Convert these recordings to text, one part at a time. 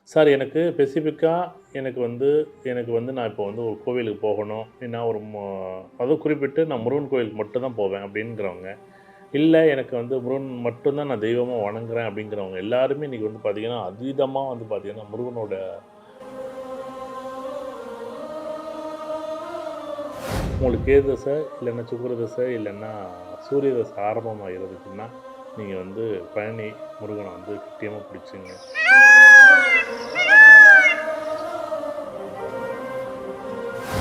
Sir எனக்கு ஸ்பெசிஃபிக்கா எனக்கு வந்து நான் இப்போ வந்து ஒரு கோவிலுக்கு போகணும். நான் ஒரு அதுவும் குறிப்பிட்டு நான் முருகன் கோயிலுக்கு மட்டும் தான் போவேன் அப்படிங்கிறவங்க, இல்ல எனக்கு வந்து முருகன் மட்டும் தான் நான் தெய்வமா வணங்குறேன் அப்படிங்கிறவங்க எல்லாருமே இன்னைக்கு வந்து பார்த்தீங்கன்னா, அதீதமா வந்து பார்த்தீங்கன்னா, முருகனோட உங்களுக்கு கேது தசை, இல்லன்னா சுக்கிர தசை, இல்லன்னா சூரிய தசை ஆரம்பமாகிறதுக்குன்னா, நீங்க வந்து பழனி முருகன வந்து கெட்டியமா பிடிச்சுங்க.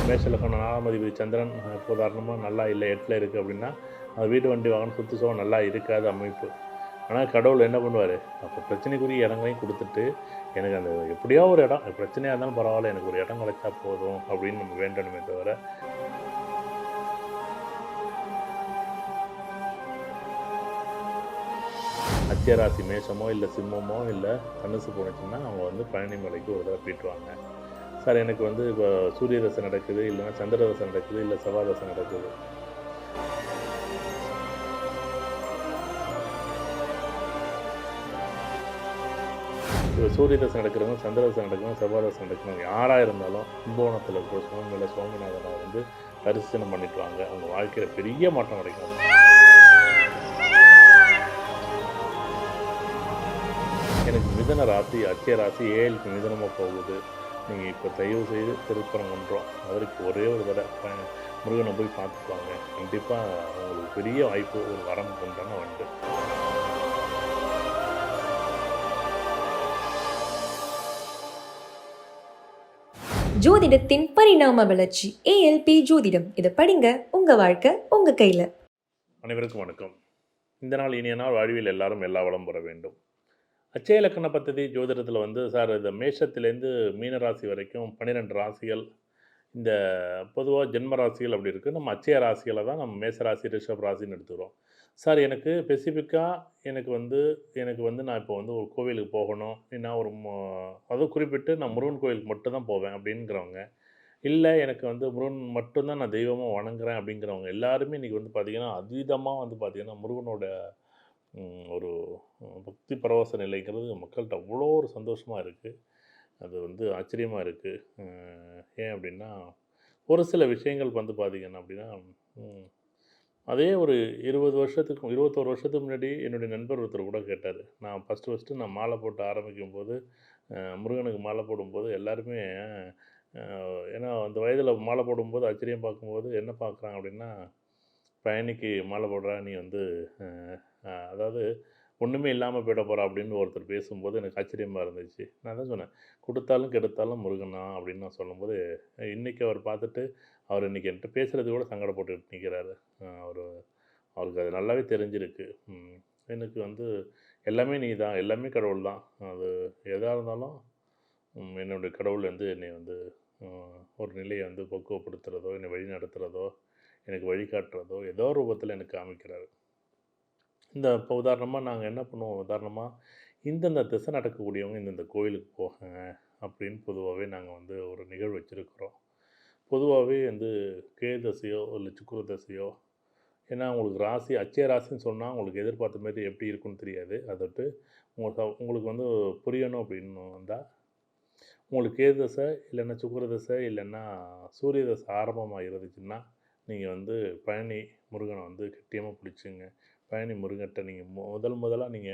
மேஷ லக்னம் 4ஆம் அதிபதி சந்திரன் இப்போ உதாரணமா நல்லா இல்ல 8ல இருக்கு அப்படின்னா, அது வீடு, வண்டி, வாகனம், சொத்து, சுகம் நல்லா இருக்காது அமைப்பு. ஆனா கடவுள் என்ன பண்ணுவாரு, அப்போ பிரச்சனைக்குரிய இடங்களையும் குடுத்துட்டு, எனக்கு அந்த எப்படியோ ஒரு இடம், பிரச்சனையா இருந்தாலும் பரவால்ல, எனக்கு ஒரு இடம் கிடைச்சா போதும் அப்படின்னு நம்ம வேண்டணுமே தவிர, அட்சயராசி மேஷமோ, இல்ல சிம்மமோ, இல்ல தனுசு போனுச்சுன்னா, அவங்க வந்து பழனி மலைக்கு ஒரு தடவ போயிட்டு வாங்க. சார் எனக்கு வந்து இப்போ சூரிய தசை நடக்குது, இல்லன்னா சந்திர தசை நடக்குது, இல்ல செவ்வாய் தசை நடக்குது. இப்போ சூரிய தசை நடக்கிறவங்க, சந்திர தசை நடக்கிறவங்க, செவ்வாய் தசை நடக்கிறவங்க யாரா இருந்தாலும் கும்பகோணத்தில இருக்கிற சுவாமிமலை சுவாமிநாதனை வந்து தரிசனம் பண்ணிட்டு வாங்க. உங்க வாழ்க்கையில பெரிய மாற்றம் கிடைக்கும். எனக்கு மிதுன ராசி, அட்சய ராசி 7க்கு மிதுனமா போகுது. நீங்க இப்ப தயவு செய்து திருப்பரங்குன்றம் மதுரைக்கு ஒரே ஒரு தடவ முருகன போய் பார்த்துட்டு வாங்க. கண்டிப்பா உங்களுக்கு பெரிய வாய்ப்பு, ஒரு வரம் உண்டான உண்டு. ஜோதிடத்தின் பரிணாம வளர்ச்சி ஏஎல்பி ஜோதிடம். இதை படிங்க, உங்க வாழ்க்கை உங்க கையில. அனைவருக்கும் வணக்கம். இந்த நாள் இனிய நாள், வாழ்வில் எல்லாரும் எல்லா வளம் பெற வேண்டும். அட்சய இலக்கண பத்ததி ஜோதிடத்தில வந்து சார் இந்த மேஷத்திலேருந்து மீன ராசி வரைக்கும் 12 ராசிகள். இந்த பொதுவா ஜென்ம ராசிகள் அப்படி இருக்கு. நம்ம அட்சய ராசிகள தான் நம்ம மேச ராசி, ரிஷப ராசின்னு எடுத்துக்கிறோம். சார் எனக்கு ஸ்பெசிஃபிக்கா எனக்கு வந்து நான் இப்போ வந்து ஒரு கோவிலுக்கு போகணும். நான் ஒரு அதுவும் குறிப்பிட்டு நான் முருகன் கோயிலுக்கு மட்டும் தான் போவேன் அப்படிங்கிறவங்க, இல்ல எனக்கு வந்து முருகன் மட்டும் தான் நான் தெய்வமா வணங்குறேன் அப்படிங்கிறவங்க எல்லாருமே இன்னைக்கு வந்து பார்த்தீங்கன்னா, அதீதமா வந்து பார்த்தீங்கன்னா, முருகனோட ஒரு பக்தி பரவச நிலைங்கிறது மக்கள்ட்ட அவ்வளோ ஒரு சந்தோஷமா இருக்கு. அது வந்து ஆச்சரியமா இருக்கு. அ ஏன் அப்படின்னா, ஒரு சில விஷயங்கள் வந்து பார்த்தீங்கன்னா அப்படின்னா, ம் அதே ஒரு 20 வருஷத்துக்கு 21 வருஷத்துக்கு முன்னாடி என்னுடைய நண்பர் ஒருத்தர் கூட கேட்டாரு. நான் ஃபர்ஸ்ட்டு நான் மாலை போட்டு ஆரம்பிக்கும்போது, முருகனுக்கு மாலை போடும்போது எல்லாருமே அ ஏன்னா அந்த வயதில மாலை போடும்போது ஆச்சரியம் பார்க்கும்போது என்ன பார்க்குறாங்க அப்படின்னா, "பழனிக்கு மாலை போடுறா நீ வந்து அ அதாவது ஒண்ணுமே இல்லாம போயிட போறா" அப்படின்னு ஒருத்தர் பேசும்போது எனக்கு ஆச்சரியமா இருந்துச்சு. நான் தான் சொன்னேன், "குடுத்தாலும் கெடுத்தாலும் முருகன் தான்" அப்படின்னு நான் சொல்லும்போது, இன்னைக்கு அவர் பார்த்துட்டு, அவர் இன்னைக்கு என்ட்ட பேசுறதுக்கு கூட சங்கடப்பட்டுட்டு நிக்கிறாரு. அவரு அவருக்கு அது நல்லாவே தெரிஞ்சிருக்கு. எனக்கு வந்து எல்லாமே நீ தான், எல்லாமே கடவுள் தான். அது எதா இருந்தாலும் என்னுடைய கடவுள் வந்து என்னை வந்து ஒரு நிலைய வந்து பக்குவப்படுத்துறதோ, என்னை வழிநடத்துறதோ, எனக்கு வழிகாட்டுறதோ, ஏதோ ஒரு ரூபத்தில எனக்கு காமிக்கிறாரு. இந்த இப்போ உதாரணமா நாங்க என்ன பண்ணுவோம், உதாரணமா இந்தந்த திசை நடக்கக்கூடியவங்க இந்தந்த கோயிலுக்கு போங்க அப்படின்னு பொதுவாவே நாங்க வந்து ஒரு நிகழ்வு வச்சிருக்கிறோம். பொதுவாவே வந்து கேது தசையோ, இல்ல சுக்கிர தசையோ, ஏன்னா உங்களுக்கு ராசி அட்சய ராசின்னு சொன்னா உங்களுக்கு எதிர்பார்த்த மாரி எப்படி இருக்கும்னு தெரியாது. அத விட்டு உங்களுக்கு வந்து புரியணும் அப்படின்னு வந்தா, உங்களுக்கு கேது தசை, இல்லன்னா சுக்கிர தசை, இல்லன்னா சூரிய தசை ஆரம்பமா இருந்துச்சுன்னா, நீங்க வந்து பழனி முருகன வந்து கெட்டியமா பிடிச்சுங்க. பழனி முருகன்ட்ட நீங்க முதலா நீங்க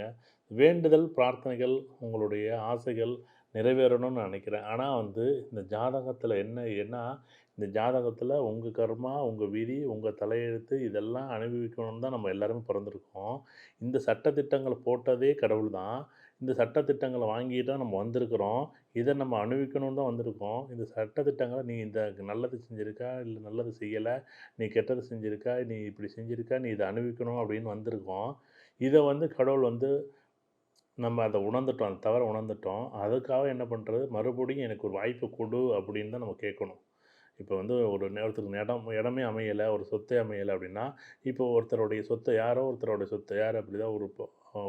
வேண்டுதல், பிரார்த்தனைகள், உங்களுடைய ஆசைகள் நிறைவேறணும்னு நான் நினைக்கிறேன். ஆனா வந்து இந்த ஜாதகத்தில என்ன இந்த ஜாதகத்தில உங்க கர்மா, உங்க விதி, உங்க தலையெழுத்து இதெல்லாம் அனுபவிக்கணும்னு தான் நம்ம எல்லாருமே பொறந்திருக்கோம். இந்த சட்ட திட்டங்கள போட்டதே கடவுள் தான். இந்த சட்ட திட்டங்கள வாங்கிட்டு தான் நம்ம வந்திருக்கிறோம். இத நம்ம அனுபவிக்கணும்னு தான் வந்திருக்கோம். இந்த சட்ட திட்டங்கள நீ இந்த நல்லது செஞ்சிருக்கா, இல்ல நல்லது செய்யல, நீ கெட்டது செஞ்சிருக்கா, நீ இப்படி செஞ்சிருக்கா, நீ இத அனுபவிக்கணும் அப்படின்னு வந்திருக்கோம். இத வந்து கடவுள் வந்து நம்ம அத உணர்ந்துட்டோம். அந்த தவற உணர்ந்துட்டோம். அதுக்காக என்ன பண்றது, மறுபடியும் எனக்கு ஒரு வாய்ப்பு குடு அப்படின்னு தான் நம்ம கேட்கணும். இப்போ வந்து ஒரு ஒருத்தருக்கு இடமே அமையல, ஒரு சொத்தே அமையல அப்படின்னா, இப்போ ஒருத்தருடைய சொத்த யாரோ ஒருத்தருடைய சொத்த யார் அப்படிதான்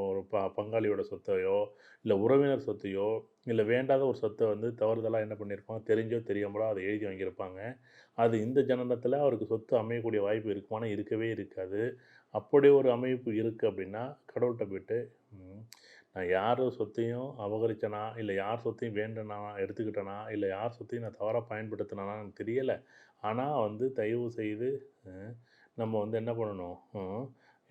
ஒரு பங்காளியோட சொத்தையோ, இல்ல உறவினர் சொத்தையோ, இல்ல வேண்டாத ஒரு சொத்த வந்து தவறுதலா என்ன பண்ணியிருப்பாங்க, தெரிஞ்சோ தெரியாமலோ அத எழுதி வாங்கியிருப்பாங்க. அது இந்த ஜனனத்தில அவருக்கு சொத்து அமையக்கூடிய வாய்ப்பு இருக்குமானா, இருக்கவே இருக்காது. அப்படி ஒரு அமைப்பு இருக்கு அப்படின்னா, கடவுள்ட்ட போயிட்டு, ம் நான் யார் சொத்தையும் அபகரிச்சேனா, இல்ல யார் சொத்தையும் வேண்டுனா எடுத்துக்கிட்டேனா, இல்ல யார் சொத்தையும் நான் தவறா பயன்படுத்தினேனான்னு எனக்கு தெரியல. ஆனா வந்து தயவு செய்து அ நம்ம வந்து என்ன பண்ணணும்,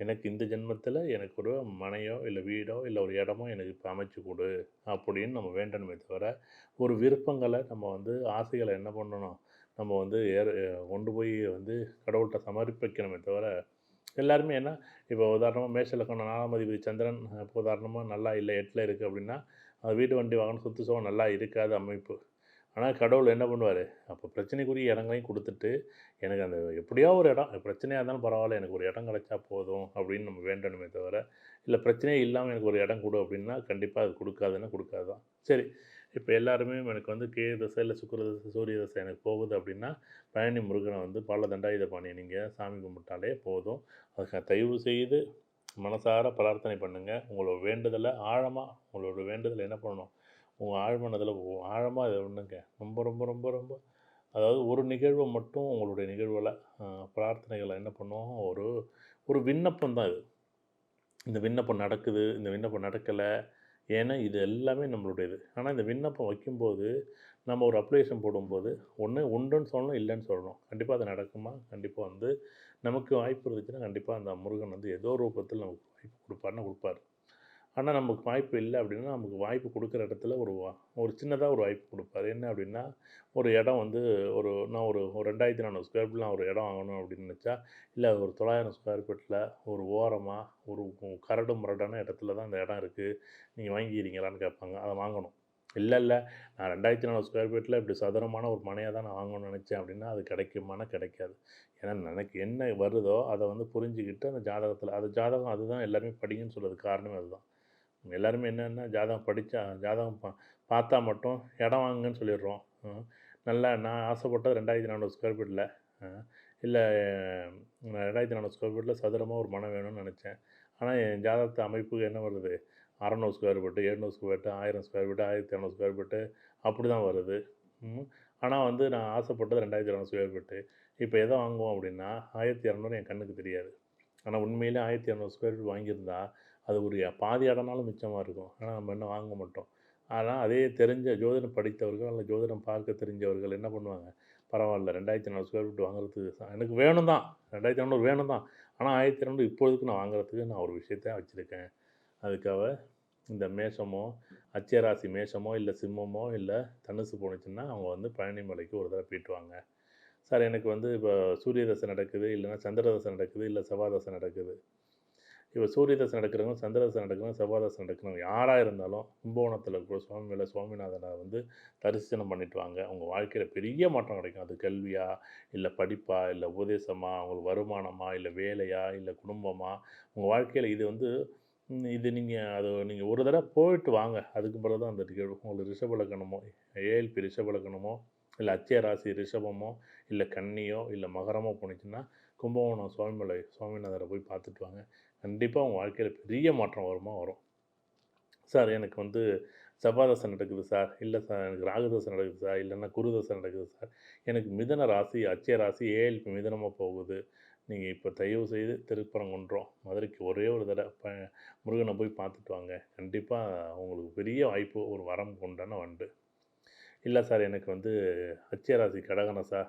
எனக்கு இந்த ஜென்மத்தில எனக்கு ஒரு மனையோ, இல்ல வீடோ, இல்ல ஒரு இடமோ எனக்கு இப்ப அமைச்சு குடு அப்படின்னு நம்ம வேண்டணுமே தவிர, ஒரு விருப்பங்கள நம்ம வந்து ஆசைகள என்ன பண்ணணும், நம்ம வந்து கொண்டு போய் வந்து கடவுள்ட்ட சமர்ப்பிக்கணுமே தவிர, எல்லாருமே ஏன்னா இப்போ உதாரணமா மேஷ லக்னம் 4ஆம் அதிபதி சந்திரன் இப்போ உதாரணமா நல்லா இல்ல 8ல இருக்கு அப்படின்னா, வீடு, வண்டி, வாகனம், சொத்து, சுகம் நல்லா இருக்காது அமைப்பு. ஆனா கடவுள் என்ன பண்ணுவாரு, அப்போ பிரச்சனைக்குரிய இடங்களையும் குடுத்துட்டு, எனக்கு அந்த எப்படியோ ஒரு இடம் பிரச்சனையா இருந்தாலும் பரவால்ல, எனக்கு ஒரு இடம் கிடைச்சா போதும் அப்படின்னு நம்ம வேண்டணுமே தவிர, இல்ல பிரச்சனையே இல்லாம எனக்கு ஒரு இடம் குடு அப்படின்னா, கண்டிப்பா அது குடுக்காதுன்னா குடுக்காது தான். சரி, இப்ப எல்லாருமே எனக்கு வந்து கேது தசை, இல்ல சுக்கிர தசை, சூரிய தசை எனக்கு போகுது அப்படின்னா, பழனி முருகன வந்து பால தண்டாயுதபாணிய நீங்க சாமி கும்பிட்டாலே போதும். அதுக்கு தயவு செய்து மனசார பிரார்த்தனை பண்ணுங்க. உங்களோட வேண்டுதல ஆழமா உங்களோட வேண்டுதல என்ன பண்ணணும், உங்க ஆழ்மனதில ஆழமா இத எண்ணுங்க. ரொம்ப ரொம்ப ரொம்ப ரொம்ப அதாவது ஒரு நிகழ்வ மட்டும் உங்களுடைய நிகழ்வுகள பிரார்த்தனைகள என்ன பண்ணும், ஒரு ஒரு விண்ணப்பம் தான் இது. இந்த விண்ணப்பம் நடக்குது, இந்த விண்ணப்பம் நடக்கல. ஏன்னா, இது எல்லாமே நம்மளுடையது. ஆனா, இந்த விண்ணப்பம் வைக்கும்போது, நம்ம ஒரு அப்ளிகேஷன் போடும்போது, ஒண்ணு உண்டுன்னு சொல்லணும், இல்லன்னு சொல்லணும். கண்டிப்பா அது நடக்குமா? கண்டிப்பா வந்து நமக்கு வாய்ப்பு இருந்துச்சுன்னா, கண்டிப்பா அந்த முருகன் வந்து ஏதோ ஒரு ரூபத்தில நமக்கு வாய்ப்பு குடுப்பாருன்னா குடுப்பாரு. ஆனா, நமக்கு வாய்ப்பு இல்ல அப்டின்னா, நமக்கு வாய்ப்பு குடுக்குற இடத்துல ஒரு சின்னதா ஒரு வாய்ப்பு குடுப்பாரு. என்ன அப்டின்னா, ஒரு இடம் வந்து நான் ஒரு 2400 ஸ்கொயர் ஃபீட்ல நான் ஒரு இடம் வாங்கணும் அப்டின்னு நெனச்சா, இல்ல ஒரு 900 ஸ்கொயர் ஃபீட்ல ஒரு ஓரமா ஒரு கரடு முரடான இடத்துல தான் அந்த இடம் இருக்கு. நீங்க வாங்கிக்கிறீங்களான்னு கேட்பாங்க. அத வாங்கணும். இல்ல நான் 2400 ஸ்கொயர் ஃபீட்ல இப்டி சதுரமான ஒரு மனைய தான் நான் வாங்கணும்னு நெனச்சேன் அப்டின்னா, அது கிடைக்குமானா கிடைக்காது. ஏன்னா, எனக்கு என்ன வருதோ அத வந்து புரிஞ்சுகிட்டு அந்த ஜாதகத்தில அது ஜாதகம் அதுதான் எல்லாருமே படிங்கன்னு சொல்றதுக்கு காரணமே அதுதான். எல்லாருமே என்னன்னா ஜாதகம் படிச்சா ஜாதகம் பார்த்தா மட்டும் இடம் வாங்குங்கன்னு சொல்லிடுறோம். நல்லா நான் ஆசைப்பட்டது 2400 ஸ்கொயர் ஃபீட்ல. அ இல்ல 2400 ஸ்கொயர் ஃபீட்ல சதுரமா ஒரு மனை வேணும்னு நெனச்சேன். ஆனா என் ஜாதகத்து அமைப்பு என்ன வருது? 600 square feet, 700 square feet, 1000 square feet, 1200 square feet அப்படிதான் வருது. ம். ஆனா வந்து நான் ஆசைப்பட்டது 2200 ஸ்கொயர் ஃபீட்டு. இப்ப எத வாங்குவோம் அப்படின்னா, 1200 என் கண்ணுக்கு தெரியாது. ஆனா உண்மையிலே 1200 ஸ்கொயர் ஃபீட் வாங்கியிருந்தா, அது ஒரு பாதி இடம்னாலும் மிச்சமா இருக்கும். ஆனா நம்ம இன்னும் வாங்க மாட்டோம். ஆனா அதே தெரிஞ்ச ஜோதிடம் படித்தவர்கள், அல்ல ஜோதிடம் பார்க்க தெரிஞ்சவர்கள் என்ன பண்ணுவாங்க, பரவால்ல 2400 ஸ்கொயர் ஃபீட் வாங்குறதுக்கு எனக்கு வேணும் தான். 2400 வேணும் தான். ஆனா 1200 இப்பொழுதுக்கு நான் வாங்குறதுக்கு நான் ஒரு விஷயத்த வச்சிருக்கேன். அதுக்காக இந்த மேஷமோ, அட்சய ராசி மேஷமோ, இல்ல சிம்மமோ, இல்ல தனுசு போணுச்சுன்னா, அவங்க வந்து பழனி மலைக்கு ஒரு தடவ போயிட்டு வாங்க. சார் எனக்கு வந்து இப்போ சூரிய தசை நடக்குது, இல்லன்னா சந்திர தசை நடக்குது, இல்ல செவ்வாய் தசை நடக்குது. இப்போ சூரிய தசை நடக்கிறவங்க, சந்திர தசை நடக்கிறவங்க, செவ்வாய் தசை நடக்கிறவங்க யாரா இருந்தாலும் கும்பகோணத்தில இருக்கிற சுவாமிமலை சுவாமிநாதன வந்து தரிசனம் பண்ணிட்டு வாங்க. உங்க வாழ்க்கையில பெரிய மாற்றம் கிடைக்கும். அது கல்வியா, இல்ல படிப்பா, இல்ல உபதேசமா, உங்களுக்கு வருமானமா, இல்ல வேலையா, இல்ல குடும்பமா, உங்க வாழ்க்கையில இது வந்து இது நீங்க ஒரு தடவ போயிட்டு வாங்க. அதுக்கு பிறகு தான் அந்த நிகழ்வு. உங்களுக்கு ரிஷப லக்னமோ, ஏஎல்பி ரிஷப லக்னமோ, இல்ல அட்சய ராசி ரிஷபமோ, இல்ல கன்னியோ, இல்ல மகரமோ போணுச்சுன்னா, கும்பகோணம் சுவாமிமலை சுவாமிநாதர போய் பார்த்துட்டு வாங்க. கண்டிப்பா உங்க வாழ்க்கையில பெரிய மாற்றம் வருமா வரும். சார் எனக்கு வந்து செவ்வாய் தசை நடக்குது சார். இல்ல சார் எனக்கு ராகு தசை நடக்குது சார். இல்லன்னா குரு தசை நடக்குது சார். எனக்கு மிதுன ராசி, அட்சய ராசி, ஏஎல்பி மிதுனமா போகுது. நீங்க இப்ப தயவு செய்து திருப்பரங்குன்றம், மதுரைக்கு ஒரே ஒரு தடவ முருகன போய் பார்த்துட்டு வாங்க. கண்டிப்பா உங்களுக்கு பெரிய வாய்ப்பு, ஒரு வரம் உண்டான உண்டு. இல்ல சார் எனக்கு வந்து அட்சய ராசி கடகம் சார்.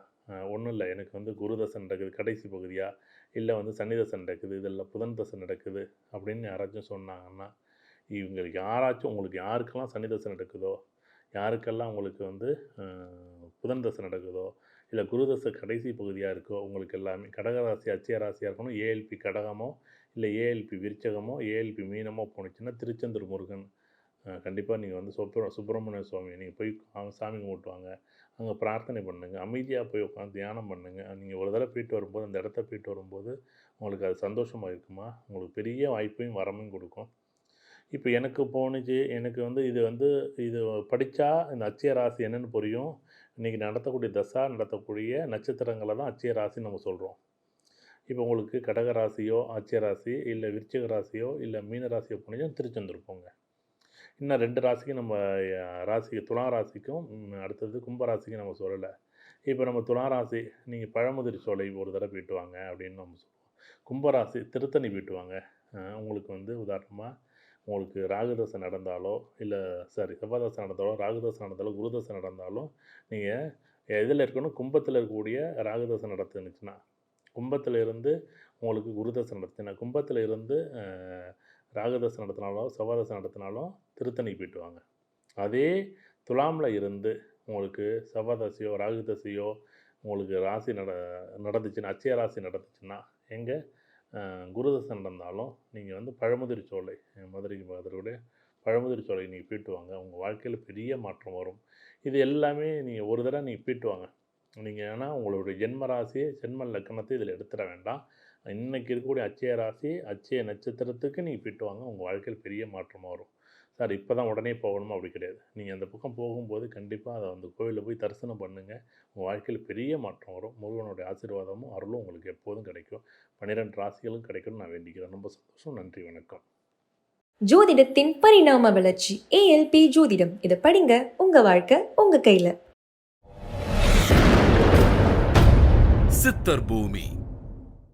ஒண்ணும் இல்ல. எனக்கு வந்து குரு தசை நடக்குது கடைசி பகுதியா, இல்ல வந்து சனி தசை நடக்குது, இல்ல புதன் தசை நடக்குது அப்படின்னு யாராச்சும் சொன்னாங்கன்னா, இவங்களுக்கு யாராச்சும் உங்களுக்கு யாருக்கெல்லாம் சனி தசை நடக்குதோ, யாருக்கெல்லாம் உங்களுக்கு வந்து அ புதன் தசை நடக்குதோ, இல்ல குரு தசை கடைசி பகுதியா இருக்கோ, உங்களுக்கு எல்லாமே கடக ராசி, அட்சய ராசியா இருக்கணும். ஏஎல்பி கடகமோ, இல்ல ஏஎல்பி விருச்சகமோ, ஏஎல்பி மீனமோ போணுச்சுன்னா, திருச்செந்தூர் முருகன் கண்டிப்பா நீங்க வந்து சுப்பிரமணிய சுவாமி நீங்க போய் சாமி கும்பிட்டு வாங்க. அங்க பிரார்த்தனை பண்ணுங்க. அமைதியா போய் உட்காந்து தியானம் பண்ணுங்க. நீங்க ஒரு தடவ போயிட்டு வரும்போது, அந்த இடத்த போயிட்டு வரும்போது, உங்களுக்கு அது சந்தோஷமா இருக்குமா? உங்களுக்கு பெரிய வாய்ப்பையும், வரமும் குடுக்கும். இப்ப எனக்கு போணுச்சு. எனக்கு வந்து இது படிச்சா இந்த அட்சய ராசி என்னன்னு புரியும். இன்னைக்கு நடத்தக்கூடிய நடத்தக்கூடிய நட்சத்திரங்கள தான் அட்சய ராசின்னு நம்ம சொல்றோம். இப்ப உங்களுக்கு கடக ராசியோ, அட்சய ராசி, இல்ல விருச்சிக ராசியோ, இல்ல மீன ராசியோ போனீங்கன்னா திருச்செந்தூர் போங்க. இன்னும் 2 ராசிக்கு நம்ம ராசிக்கு துலா ராசிக்கும் அடுத்தது கும்ப ராசிக்கும் நம்ம சொல்லல. இப்ப நம்ம துலா ராசி, நீங்க பழமுதிர் சோலை ஒரு தடவ போயிட்டு வாங்க அப்படின்னு நம்ம சொல்லுவோம். கும்பராசி திருத்தணி போயிட்டு வாங்க. உங்களுக்கு வந்து உதாரணமா உங்களுக்கு ராகுதசை நடந்தாலோ இல்லை செவ்வாதசை நடந்தாலோ ராகுதசை நடந்தாலோ குருதசை நடந்தாலும் நீங்கள் எதில் இருக்கணும், கும்பத்தில் இருக்கக்கூடிய ராகுதசை நடத்துனுச்சுன்னா, கும்பத்தில் இருந்து உங்களுக்கு குருதசை நடத்துச்சுன்னா, கும்பத்தில் இருந்து ராகுதசை நடத்தினாலோ செவ்வாதசை நடத்தினாலும் திருத்தணி போயிட்டு வாங்க. அதே துலாமில் இருந்து உங்களுக்கு செவ்வாதசையோ ராகுதசையோ உங்களுக்கு ராசி நடந்துச்சுன்னா, அச்சய ராசி நடந்துச்சுன்னா, எங்கே குருதசை நடந்தாலும் நீங்கள் வந்து பழமுதிர் சோலை, மதுரைக்கு பக்கத்துடைய பழமுதிர் சோலை நீங்கள் போயிட்டு வாங்க. உங்கள் வாழ்க்கையில் பெரிய மாற்றம் வரும். இது எல்லாமே நீங்கள் ஒரு தடவை நீங்கள் போயிட்டு வாங்க. நீங்கள் ஏன்னா உங்களுடைய ஜென்ம ராசியை ஜென்ம லக்கணத்தை இதில் எடுத்துட வேண்டாம். இன்றைக்கி இருக்கக்கூடிய அச்சய ராசி அச்சய நட்சத்திரத்துக்கு நீங்கள் போயிட்டு வாங்க. உங்கள் வாழ்க்கையில் பெரிய மாற்றமாக வரும். சார் இப்போ தான் உடனே போகணுமா? அப்படி கிடையாது. நீங்கள் அந்த பக்கம் போகும்போது கண்டிப்பாக அதை அந்த கோவிலில் போய் தரிசனம் பண்ணுங்கள். உங்கள் வாழ்க்கையில் பெரிய மாற்றம் வரும். முருகனுடைய ஆசீர்வாதமும் அருளும் உங்களுக்கு எப்போதும் கிடைக்கும். 12 ராசிகளும் கிடைக்கும்னு நான் வேண்டிக்கிறேன். ரொம்ப சந்தோஷம். நன்றி, வணக்கம். ஜோதிடத்தின் பரிணாம வளர்ச்சி ஏஎல்பி ஜோதிடம். இதை படிங்க, உங்க வாழ்க்கை உங்க கையில. சித்தர் பூமி